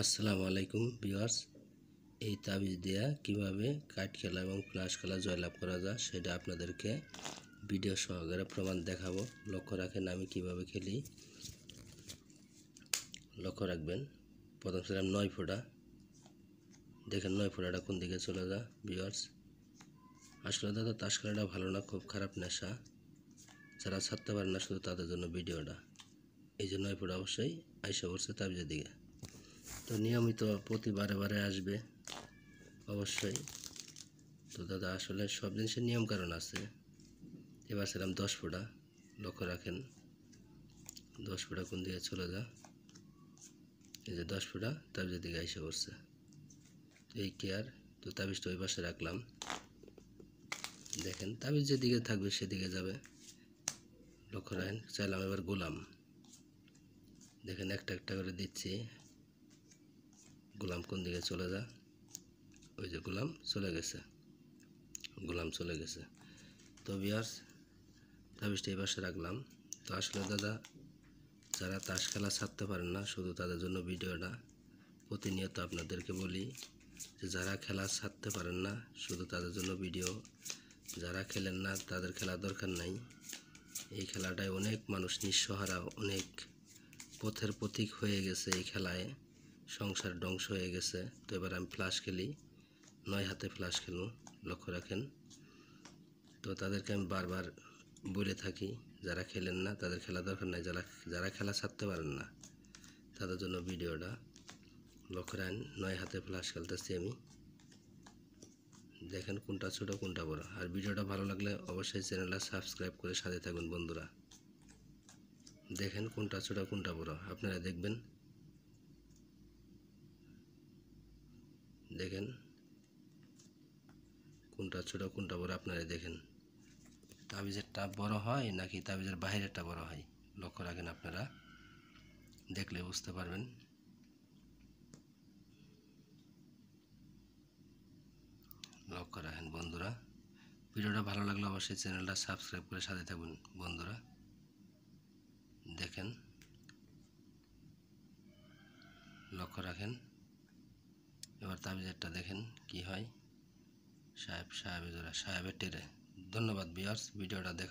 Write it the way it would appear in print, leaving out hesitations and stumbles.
আসসালামু আলাইকুম ভিউয়ার্স। এই তাবিজ দিয়া কিভাবে কাঠ খেলা এবং ফ্লাশ খেলা জয়লাভ করা যায় সেটা আপনাদেরকে ভিডিও সহকারে প্রমাণ দেখাবো। লক্ষ্য রাখেন আমি কিভাবে খেলি, লক্ষ্য রাখবেন। প্রথম ছিলাম 9 ফোঁটা, দেখেন 9 ফোঁটাটা কোন দিকে চলে যায় ভিউয়ার্স। আসলে দাদা তাস খেলাটা ভালো না, খুব খারাপ নেশা, যারা ছাড়তে পারে না শুধু তাদের জন্য ভিডিওটা। এই যে 9 ফোঁটা অবশ্যই আইসা পড়ছে তাবিজের দিকে। তো নিয়মিত প্রতি বারে আসবে অবশ্যই। তো দাদা আসলে সব জিনিসের নিয়ম কারণ আছে। এবার ছিলাম 10 ফোঁটা, লক্ষ্য রাখেন 10 ফোঁটা কোন দিকে চলে যা, এই যে 10 ফোঁটা তাবিজের দিকে এসে পড়ছে। তো এই কেয়ার, তো তাবিজটা ওই পাশে রাখলাম, দেখেন তাবিজ যেদিকে থাকবে সেদিকে যাবে, লক্ষ্য রাখেন। চাইলাম এবার গোলাম, দেখেন একটা একটা করে দিচ্ছি, গোলাম কোন দিকে চলে যা, ওই যে গোলাম চলে গেছে, গোলাম চলে গেছে। তো ভিউয়ার্স তাবিজটা এই পাশে রাখলাম। তো আসলে দাদা যারা তাস খেলা ছাড়তে পারেন না শুধু তাদের জন্য ভিডিওটা। প্রতিনিয়ত আপনাদেরকে বলি যে যারা খেলা ছাড়তে পারেন না শুধু তাদের জন্য ভিডিও। যারা খেলেন না তাদের খেলার দরকার নাই। এই খেলাটায় অনেক মানুষ নিঃস্বহারা, অনেক পথের পথিক হয়ে গেছে এই খেলায়, সংসার ধ্বংস হয়ে গেছে। তো এবার আমি ফ্লাশ খেলি, 9 হাতে ফ্লাশ খেলুন, লক্ষ্য রাখেন। তো তাদেরকে আমি বারবার বলে থাকি যারা খেলেন না তাদের খেলা দরকার নাই, যারা খেলা ছাড়তে পারেন না তাদের জন্য ভিডিওটা। লক্ষ্য রাখেন 9 হাতে ফ্লাশ খেলতেছি আমি, দেখেন কোনটা ছোটো কোনটা বড়। আর ভিডিওটা ভালো লাগলে অবশ্যই চ্যানেলটা সাবস্ক্রাইব করে সাথে থাকুন বন্ধুরা। দেখেন কোনটা ছোটো কোনটা বড় আপনারা দেখবেন, দেখেন কোনটা ছোটো কোনটা বড় আপনারা দেখেন। তাবিজেরটা বড় হয় নাকি তাবিজের বাইরেরটা বড় হয়, লক্ষ্য রাখেন, আপনারা দেখলে বুঝতে পারবেন। লক্ষ্য রাখেন বন্ধুরা, ভিডিওটা ভালো লাগলে অবশ্যই চ্যানেলটা সাবস্ক্রাইব করে সাথে থাকুন বন্ধুরা। দেখেন, লক্ষ্য রাখেন। এবার তাবিজেরটা দেখেন কি হয়, সাহেবের জোড়া, সাহেবের টেরে। ধন্যবাদ ভিউয়ার্স ভিডিওটা দেখা।